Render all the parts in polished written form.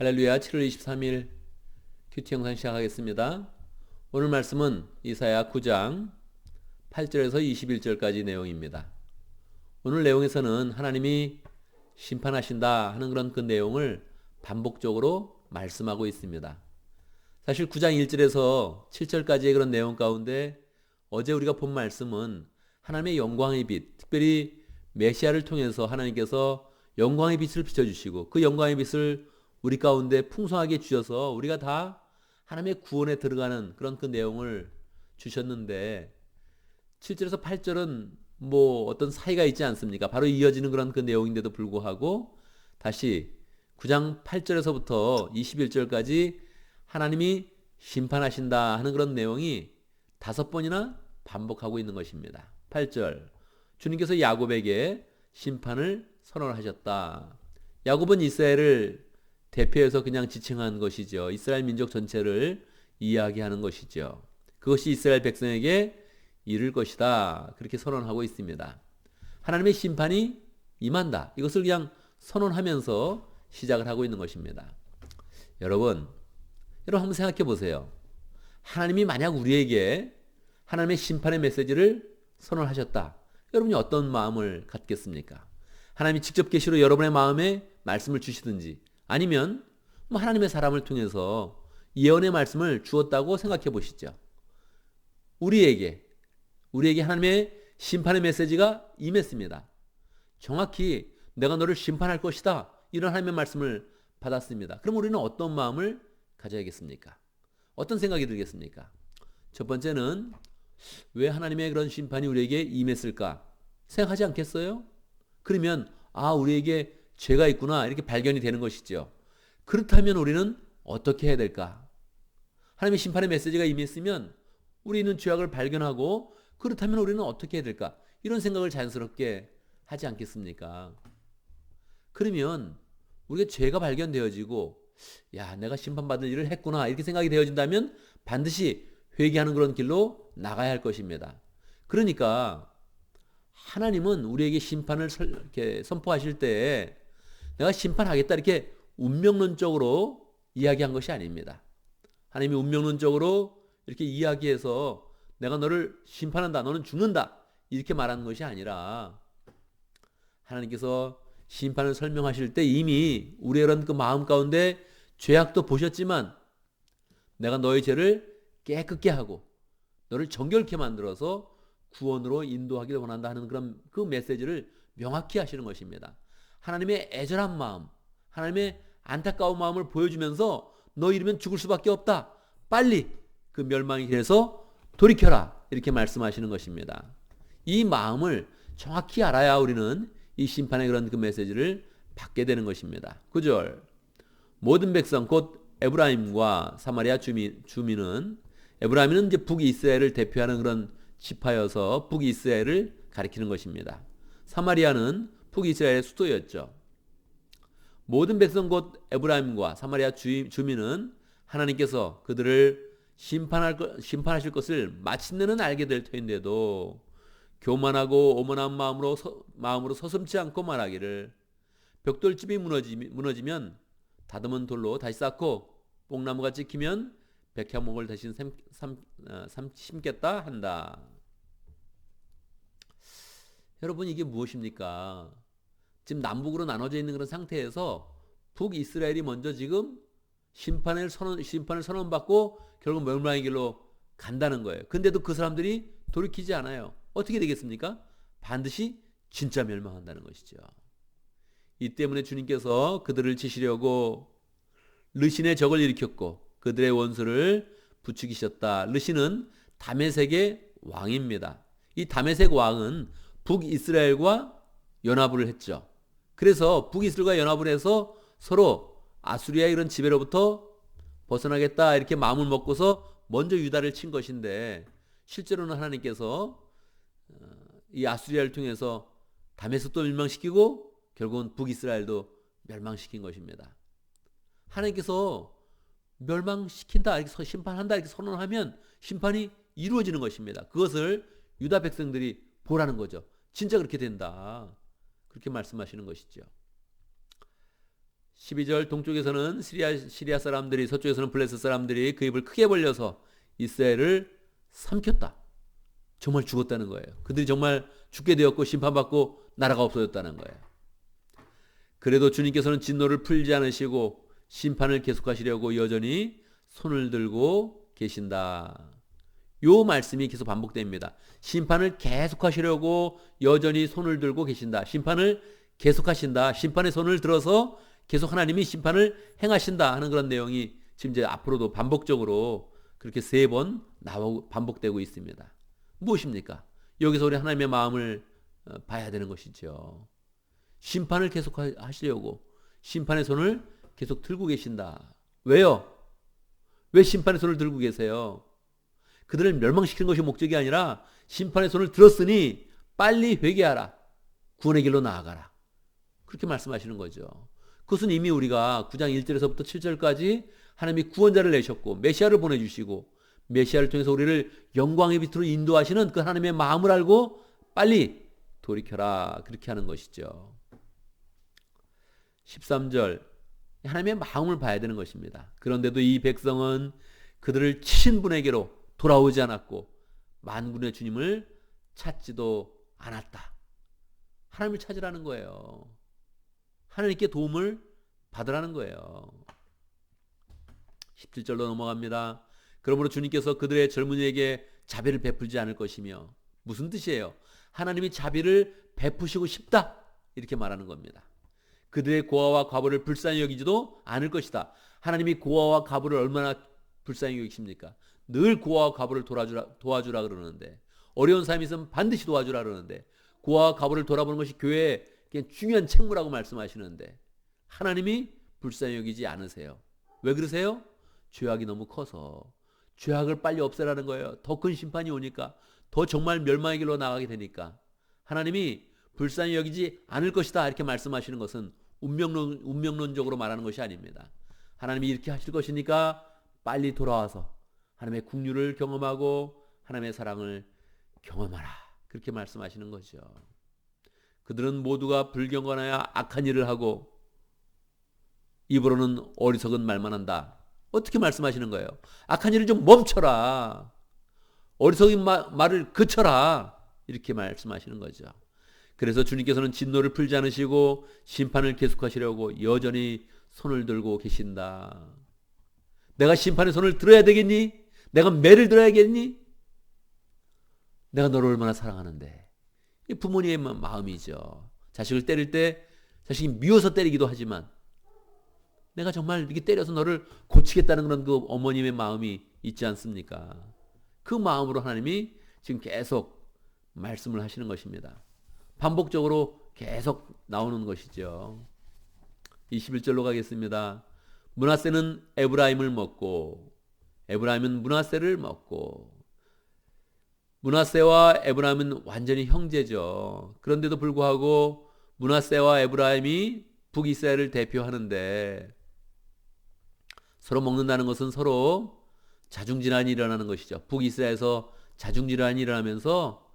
할렐루야. 7월 23일 큐티 영상 시작하겠습니다. 오늘 말씀은 이사야 9장 8절에서 21절까지 내용입니다. 오늘 내용에서는 하나님이 심판하신다 하는 그런 그 내용을 반복적으로 말씀하고 있습니다. 사실 9장 1절에서 7절까지의 그런 내용 가운데 어제 우리가 본 말씀은 하나님의 영광의 빛, 특별히 메시아를 통해서 하나님께서 영광의 빛을 비춰주시고 그 영광의 빛을 우리 가운데 풍성하게 주셔서 우리가 다 하나님의 구원에 들어가는 그런 그 내용을 주셨는데 7절에서 8절은 뭐 어떤 사이가 있지 않습니까? 바로 이어지는 그런 그 내용인데도 불구하고 다시 9장 8절에서부터 21절까지 하나님이 심판하신다 하는 그런 내용이 5번이나 반복하고 있는 것입니다. 8절 주님께서 야곱에게 심판을 선언하셨다. 야곱은 이스라엘을 대표해서 그냥 지칭한 것이죠. 이스라엘 민족 전체를 이야기하는 것이죠. 그것이 이스라엘 백성에게 이를 것이다. 그렇게 선언하고 있습니다. 하나님의 심판이 임한다. 이것을 그냥 선언하면서 시작을 하고 있는 것입니다. 여러분 한번 생각해 보세요. 하나님이 만약 우리에게 하나님의 심판의 메시지를 선언하셨다. 여러분이 어떤 마음을 갖겠습니까? 하나님이 직접 계시로 여러분의 마음에 말씀을 주시든지 아니면 하나님의 사람을 통해서 예언의 말씀을 주었다고 생각해 보시죠. 우리에게 하나님의 심판의 메시지가 임했습니다. 정확히 내가 너를 심판할 것이다. 이런 하나님의 말씀을 받았습니다. 그럼 우리는 어떤 마음을 가져야겠습니까? 어떤 생각이 들겠습니까? 첫 번째는 왜 하나님의 그런 심판이 우리에게 임했을까? 생각하지 않겠어요? 그러면 우리에게 죄가 있구나 이렇게 발견이 되는 것이죠. 그렇다면 우리는 어떻게 해야 될까? 하나님의 심판의 메시지가 임했으면 우리는 죄악을 발견하고 그렇다면 우리는 어떻게 해야 될까? 이런 생각을 자연스럽게 하지 않겠습니까? 그러면 우리가 죄가 발견되어지고 내가 심판받을 일을 했구나 이렇게 생각이 되어진다면 반드시 회개하는 그런 길로 나가야 할 것입니다. 그러니까 하나님은 우리에게 심판을 이렇게 선포하실 때 내가 심판하겠다 이렇게 운명론적으로 이야기한 것이 아닙니다. 하나님이 운명론적으로 이렇게 이야기해서 내가 너를 심판한다, 너는 죽는다 이렇게 말하는 것이 아니라 하나님께서 심판을 설명하실 때 이미 우리의 그런 그 마음 가운데 죄악도 보셨지만 내가 너의 죄를 깨끗게 하고 너를 정결케 만들어서 구원으로 인도하기를 원한다 하는 그런 그 메시지를 명확히 하시는 것입니다. 하나님의 애절한 마음, 하나님의 안타까운 마음을 보여주면서 너 이러면 죽을 수밖에 없다. 빨리 그 멸망의 길에서 돌이켜라. 이렇게 말씀하시는 것입니다. 이 마음을 정확히 알아야 우리는 이 심판의 그런 그 메시지를 받게 되는 것입니다. 9절 모든 백성 곧 에브라임과 사마리아 주민은 에브라임은 이제 북이스라엘을 대표하는 그런 지파여서 북이스라엘을 가리키는 것입니다. 사마리아는 북이스라엘의 수도였죠. 모든 백성 곧 에브라임과 사마리아 주민은 하나님께서 그들을 심판하실 것을 마침내는 알게 될 터인데도 교만하고 오만한 마음으로 서슴지 않고 말하기를 벽돌집이 무너지면 다듬은 돌로 다시 쌓고 뽕나무가 찍히면 백향목을 대신 심겠다 한다. 여러분 이게 무엇입니까? 지금 남북으로 나눠져 있는 그런 상태에서 북이스라엘이 먼저 지금 심판을 선언받고 결국 멸망의 길로 간다는 거예요. 근데도 그 사람들이 돌이키지 않아요. 어떻게 되겠습니까? 반드시 진짜 멸망한다는 것이죠. 이 때문에 주님께서 그들을 치시려고 르신의 적을 일으켰고 그들의 원수를 부추기셨다. 르신은 다메섹의 왕입니다. 이 다메섹 왕은 북이스라엘과 연합을 했죠. 그래서 북이스라엘과 연합을 해서 서로 아수리아의 이런 지배로부터 벗어나겠다 이렇게 마음을 먹고서 먼저 유다를 친 것인데 실제로는 하나님께서 이 아수리아를 통해서 다메섹도 멸망시키고 결국은 북이스라엘도 멸망시킨 것입니다. 하나님께서 멸망시킨다 이렇게 심판한다 이렇게 선언하면 심판이 이루어지는 것입니다. 그것을 유다 백성들이 보라는 거죠. 진짜 그렇게 된다. 그렇게 말씀하시는 것이죠. 12절 동쪽에서는 시리아 사람들이 서쪽에서는 블레셋 사람들이 그 입을 크게 벌려서 이스라엘을 삼켰다. 정말 죽었다는 거예요. 그들이 정말 죽게 되었고 심판받고 나라가 없어졌다는 거예요. 그래도 주님께서는 진노를 풀지 않으시고 심판을 계속하시려고 여전히 손을 들고 계신다. 요 말씀이 계속 반복됩니다. 심판을 계속하시려고 여전히 손을 들고 계신다. 심판을 계속하신다. 심판의 손을 들어서 계속 하나님이 심판을 행하신다 하는 그런 내용이 지금 이제 앞으로도 반복적으로 그렇게 3번 반복되고 있습니다. 무엇입니까? 여기서 우리 하나님의 마음을 봐야 되는 것이죠. 심판을 계속 하시려고 심판의 손을 계속 들고 계신다. 왜요? 왜 심판의 손을 들고 계세요? 그들을 멸망시키는 것이 목적이 아니라 심판의 손을 들었으니 빨리 회개하라. 구원의 길로 나아가라. 그렇게 말씀하시는 거죠. 그것은 이미 우리가 9장 1절에서부터 7절까지 하나님이 구원자를 내셨고 메시아를 보내주시고 메시아를 통해서 우리를 영광의 빛으로 인도하시는 그 하나님의 마음을 알고 빨리 돌이켜라. 그렇게 하는 것이죠. 13절 하나님의 마음을 봐야 되는 것입니다. 그런데도 이 백성은 그들을 치신 분에게로 돌아오지 않았고 만군의 주님을 찾지도 않았다. 하나님을 찾으라는 거예요. 하나님께 도움을 받으라는 거예요. 17절로 넘어갑니다. 그러므로 주님께서 그들의 젊은이에게 자비를 베풀지 않을 것이며 무슨 뜻이에요? 하나님이 자비를 베푸시고 싶다 이렇게 말하는 겁니다. 그들의 고아와 과부를 불쌍히 여기지도 않을 것이다. 하나님이 고아와 과부를 얼마나 불쌍히 여기십니까? 늘 고아와 과부를 도와주라 그러는데 어려운 삶이 있으면 반드시 도와주라 그러는데 고아와 과부를 돌아보는 것이 교회의 중요한 책무라고 말씀하시는데 하나님이 불쌍히 여기지 않으세요. 왜 그러세요? 죄악이 너무 커서 죄악을 빨리 없애라는 거예요. 더 큰 심판이 오니까 더 정말 멸망의 길로 나가게 되니까 하나님이 불쌍히 여기지 않을 것이다 이렇게 말씀하시는 것은 운명론적으로 말하는 것이 아닙니다. 하나님이 이렇게 하실 것이니까 빨리 돌아와서 하나님의 긍휼을 경험하고 하나님의 사랑을 경험하라 그렇게 말씀하시는 거죠. 그들은 모두가 불경건하여 악한 일을 하고 입으로는 어리석은 말만 한다. 어떻게 말씀하시는 거예요? 악한 일을 좀 멈춰라. 어리석은 말을 그쳐라. 이렇게 말씀하시는 거죠. 그래서 주님께서는 진노를 풀지 않으시고 심판을 계속하시려고 여전히 손을 들고 계신다. 내가 심판의 손을 들어야 되겠니? 내가 매를 들어야겠니? 내가 너를 얼마나 사랑하는데. 이 부모님의 마음이죠. 자식을 때릴 때 자식이 미워서 때리기도 하지만 내가 정말 이렇게 때려서 너를 고치겠다는 그런 그 어머님의 마음이 있지 않습니까? 그 마음으로 하나님이 지금 계속 말씀을 하시는 것입니다. 반복적으로 계속 나오는 것이죠. 21절로 가겠습니다. 므낫세는 에브라임을 먹고 에브라임은 므낫세를 먹고 므낫세와 에브라임은 완전히 형제죠. 그런데도 불구하고 므낫세와 에브라임이 북이스라엘을 대표하는데 서로 먹는다는 것은 서로 자중질환이 일어나는 것이죠. 북이스라엘에서 자중질환이 일어나면서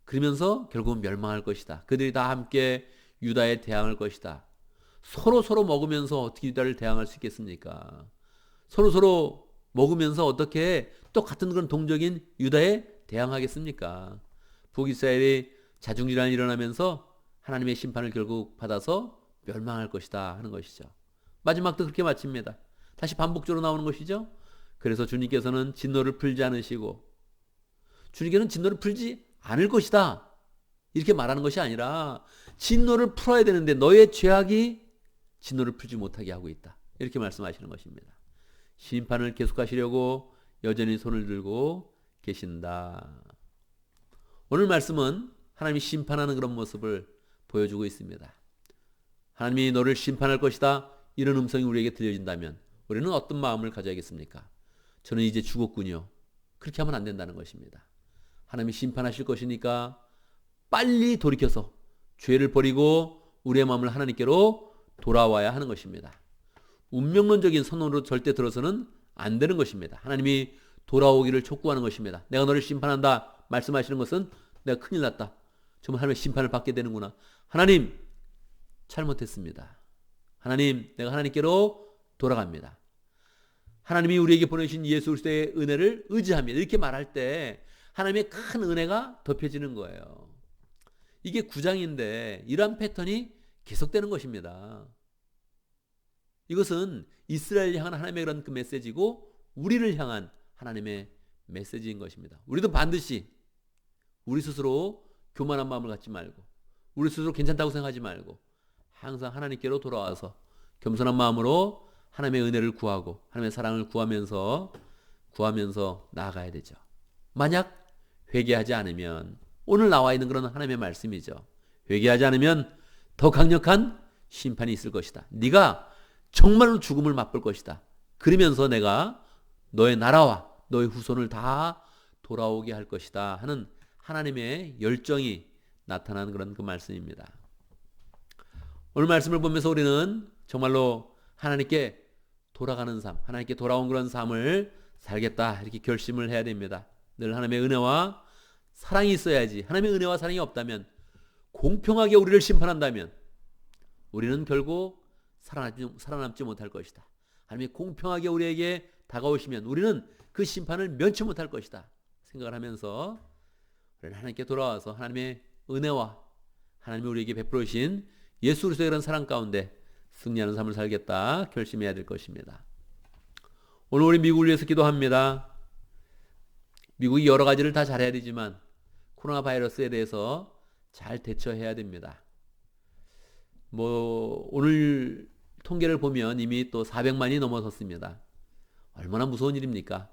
그러면서 결국은 멸망할 것이다. 그들이 다 함께 유다에 대항할 것이다. 서로 먹으면서 어떻게 유다를 대항할 수 있겠습니까? 서로 먹으면서 어떻게 똑같은 그런 동적인 유다에 대항하겠습니까? 북이스라엘이 자중질환이 일어나면서 하나님의 심판을 결국 받아서 멸망할 것이다 하는 것이죠. 마지막도 그렇게 마칩니다. 다시 반복적으로 나오는 것이죠. 그래서 주님께서는 진노를 풀지 않으시고 주님께서는 진노를 풀지 않을 것이다 이렇게 말하는 것이 아니라 진노를 풀어야 되는데 너의 죄악이 진노를 풀지 못하게 하고 있다 이렇게 말씀하시는 것입니다. 심판을 계속하시려고 여전히 손을 들고 계신다. 오늘 말씀은 하나님이 심판하는 그런 모습을 보여주고 있습니다. 하나님이 너를 심판할 것이다 이런 음성이 우리에게 들려진다면 우리는 어떤 마음을 가져야겠습니까? 저는 이제 죽었군요. 그렇게 하면 안 된다는 것입니다. 하나님이 심판하실 것이니까 빨리 돌이켜서 죄를 버리고 우리의 마음을 하나님께로 돌아와야 하는 것입니다. 운명론적인 선언으로 절대 들어서는 안 되는 것입니다. 하나님이 돌아오기를 촉구하는 것입니다. 내가 너를 심판한다 말씀하시는 것은 내가 큰일 났다. 정말 하나님의 심판을 받게 되는구나. 하나님 잘못했습니다. 하나님, 내가 하나님께로 돌아갑니다. 하나님이 우리에게 보내주신 예수 그리스도의 은혜를 의지합니다. 이렇게 말할 때 하나님의 큰 은혜가 덮여지는 거예요. 이게 9장인데 이러한 패턴이 계속되는 것입니다. 이것은 이스라엘을 향한 하나님의 그런 그 메시지고 우리를 향한 하나님의 메시지인 것입니다. 우리도 반드시 우리 스스로 교만한 마음을 갖지 말고 우리 스스로 괜찮다고 생각하지 말고 항상 하나님께로 돌아와서 겸손한 마음으로 하나님의 은혜를 구하고 하나님의 사랑을 구하면서 나아가야 되죠. 만약 회개하지 않으면 오늘 나와 있는 그런 하나님의 말씀이죠. 회개하지 않으면 더 강력한 심판이 있을 것이다. 네가 정말로 죽음을 맛볼 것이다. 그러면서 내가 너의 나라와 너의 후손을 다 돌아오게 할 것이다 하는 하나님의 열정이 나타나는 그런 그 말씀입니다. 오늘 말씀을 보면서 우리는 정말로 하나님께 돌아가는 삶, 하나님께 돌아온 그런 삶을 살겠다 이렇게 결심을 해야 됩니다. 늘 하나님의 은혜와 사랑이 있어야지. 하나님의 은혜와 사랑이 없다면, 공평하게 우리를 심판한다면 우리는 결국 살아남지 못할 것이다. 하나님이 공평하게 우리에게 다가오시면 우리는 그 심판을 면치 못할 것이다 생각을 하면서 우리는 하나님께 돌아와서 하나님의 은혜와 하나님이 우리에게 베풀어 주신 예수 그리스도의 그런 사랑 가운데 승리하는 삶을 살겠다 결심해야 될 것입니다. 오늘 우리 미국을 위해서 기도합니다. 미국이 여러 가지를 다 잘해야 되지만 코로나 바이러스에 대해서 잘 대처해야 됩니다. 오늘 통계를 보면 이미 또 400만이 넘어섰습니다. 얼마나 무서운 일입니까?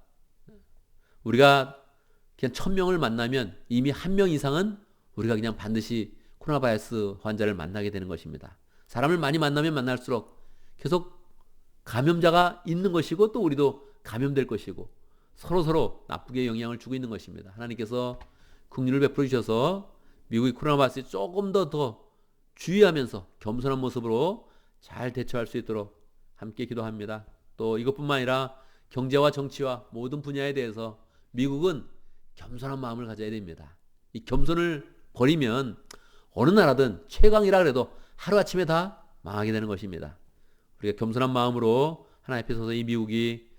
우리가 그냥 1000명을 만나면 이미 1명 이상은 우리가 그냥 반드시 코로나 바이러스 환자를 만나게 되는 것입니다. 사람을 많이 만나면 만날수록 계속 감염자가 있는 것이고 또 우리도 감염될 것이고 서로 나쁘게 영향을 주고 있는 것입니다. 하나님께서 긍휼을 베풀어 주셔서 미국의 코로나 바이러스에 조금 더 주의하면서 겸손한 모습으로 잘 대처할 수 있도록 함께 기도합니다. 또 이것뿐만 아니라 경제와 정치와 모든 분야에 대해서 미국은 겸손한 마음을 가져야 됩니다. 이 겸손을 버리면 어느 나라든 최강이라 그래도 하루아침에 다 망하게 되는 것입니다. 우리가 겸손한 마음으로 하나님 앞에 서서 이 미국이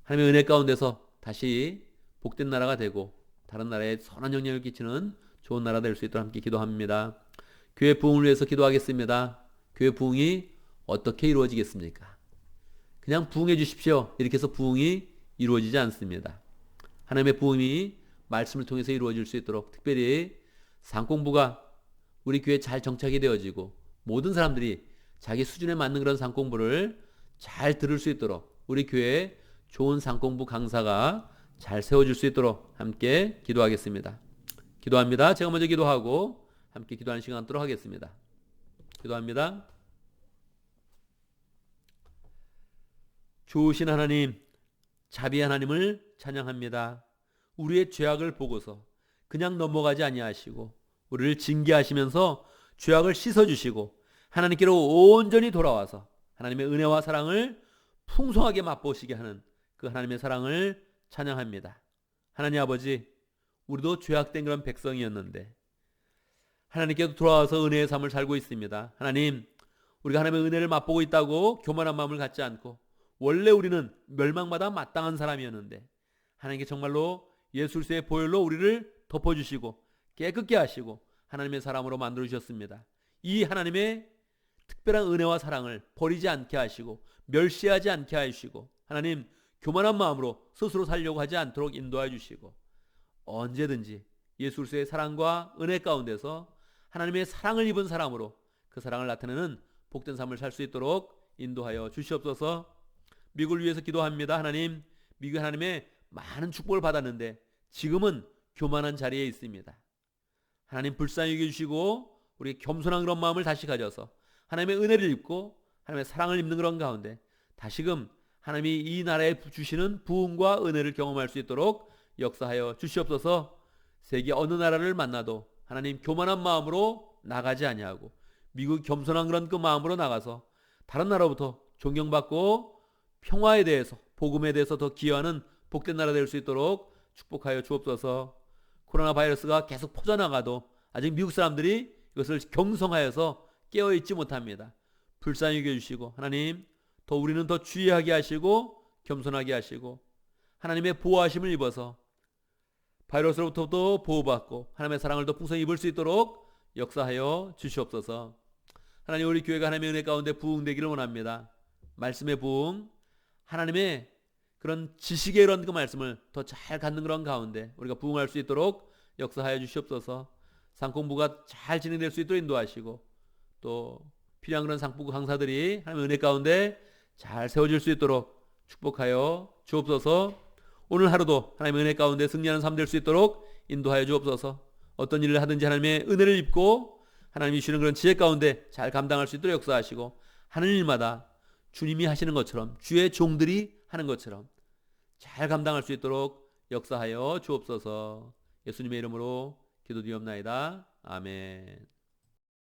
하나님의 은혜 가운데서 다시 복된 나라가 되고 다른 나라에 선한 영향을 끼치는 좋은 나라 될 수 있도록 함께 기도합니다. 교회 부흥을 위해서 기도하겠습니다. 교회 부흥이 어떻게 이루어지겠습니까? 그냥 부흥해 주십시오. 이렇게 해서 부흥이 이루어지지 않습니다. 하나님의 부흥이 말씀을 통해서 이루어질 수 있도록 특별히 상공부가 우리 교회에 잘 정착이 되어지고 모든 사람들이 자기 수준에 맞는 그런 상공부를 잘 들을 수 있도록 우리 교회에 좋은 상공부 강사가 잘 세워질 수 있도록 함께 기도하겠습니다. 기도합니다. 제가 먼저 기도하고 함께 기도하는 시간 갖도록 하겠습니다. 기도합니다. 좋으신 하나님, 자비한 하나님을 찬양합니다. 우리의 죄악을 보고서 그냥 넘어가지 아니하시고 우리를 징계하시면서 죄악을 씻어주시고 하나님께로 온전히 돌아와서 하나님의 은혜와 사랑을 풍성하게 맛보시게 하는 그 하나님의 사랑을 찬양합니다. 하나님 아버지, 우리도 죄악된 그런 백성이었는데 하나님께로 돌아와서 은혜의 삶을 살고 있습니다. 하나님, 우리가 하나님의 은혜를 맛보고 있다고 교만한 마음을 갖지 않고 원래 우리는 멸망마다 마땅한 사람이었는데 하나님께 정말로 예수 그리스도의 보혈로 우리를 덮어주시고 깨끗게 하시고 하나님의 사람으로 만들어주셨습니다. 이 하나님의 특별한 은혜와 사랑을 버리지 않게 하시고 멸시하지 않게 하시고 하나님 교만한 마음으로 스스로 살려고 하지 않도록 인도해 주시고 언제든지 예수 그리스도의 사랑과 은혜 가운데서 하나님의 사랑을 입은 사람으로 그 사랑을 나타내는 복된 삶을 살 수 있도록 인도하여 주시옵소서. 미국을 위해서 기도합니다. 하나님, 미국이 하나님의 많은 축복을 받았는데 지금은 교만한 자리에 있습니다. 하나님 불쌍히 여겨주시고 우리 겸손한 그런 마음을 다시 가져서 하나님의 은혜를 입고 하나님의 사랑을 입는 그런 가운데 다시금 하나님이 이 나라에 주시는 부흥과 은혜를 경험할 수 있도록 역사하여 주시옵소서. 세계 어느 나라를 만나도 하나님 교만한 마음으로 나가지 아니하고 미국 겸손한 그런 그 마음으로 나가서 다른 나라부터 존경받고 평화에 대해서 복음에 대해서 더 기여하는 복된 나라 될 수 있도록 축복하여 주옵소서. 코로나 바이러스가 계속 퍼져나가도 아직 미국 사람들이 이것을 경성하여서 깨어있지 못합니다. 불쌍히 여겨주시고 하나님 더 우리는 더 주의하게 하시고 겸손하게 하시고 하나님의 보호하심을 입어서 바이러스로부터도 보호받고 하나님의 사랑을 더 풍성히 입을 수 있도록 역사하여 주시옵소서. 하나님 우리 교회가 하나님의 은혜 가운데 부흥되기를 원합니다. 말씀의 부흥, 하나님의 그런 지식의 이런 그 말씀을 더 잘 갖는 그런 가운데 우리가 부흥할 수 있도록 역사하여 주시옵소서. 상공부가 잘 진행될 수 있도록 인도하시고 또 필요한 그런 상부부 강사들이 하나님의 은혜 가운데 잘 세워질 수 있도록 축복하여 주옵소서. 오늘 하루도 하나님의 은혜 가운데 승리하는 삶 될 수 있도록 인도하여 주옵소서. 어떤 일을 하든지 하나님의 은혜를 입고 하나님이 주시는 그런 지혜 가운데 잘 감당할 수 있도록 역사하시고 하는 일마다 주님이 하시는 것처럼 주의 종들이 하는 것처럼 잘 감당할 수 있도록 역사하여 주옵소서. 예수님의 이름으로 기도드리옵나이다. 아멘.